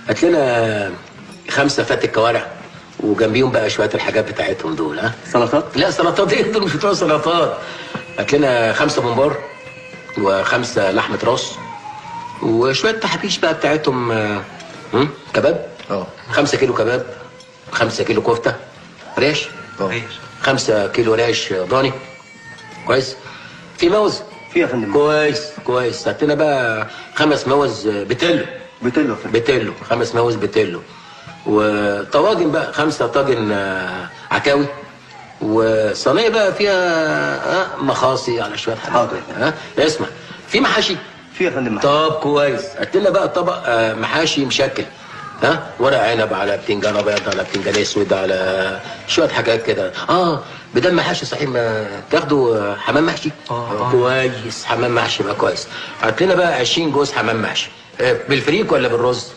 هات لنا 5 فتة كوارع وجنبيهم بقى شويه الحاجات بتاعتهم دول. ها سلطات؟ لا سلطات ايه دول، مش بتوع سلطات. هات لنا 5 ممبار و5 لحمه راس وشويه تحابيش بقى بتاعتهم. كباب. 5 كيلو كباب، 5 كيلو كفته ريش، 5 كيلو ريش ضاني. كويس. في موز؟ في يا فندم. كويس. هات لنا بقى 5 موز بتلو. بتلو 5 موز بتلو. وطواجن بقى 5 طاجن عكاوي، وصينيه بقى فيها مخاصي على شويه حاجات. اسمع، في محاشي؟ في يا فندم. طب كويس. هات لنا بقى طبق محاشي مشكل. ورق عنب على بتنجان ابيض على بتنجان اسود على شويه حاجات كده. بدل محاشي صحيح، ما تاخدوا حمام محشي؟ كويس، حمام محشي بقى كويس. هات لنا بقى 20 جوز حمام محشي. بالفريك ولا بالرز؟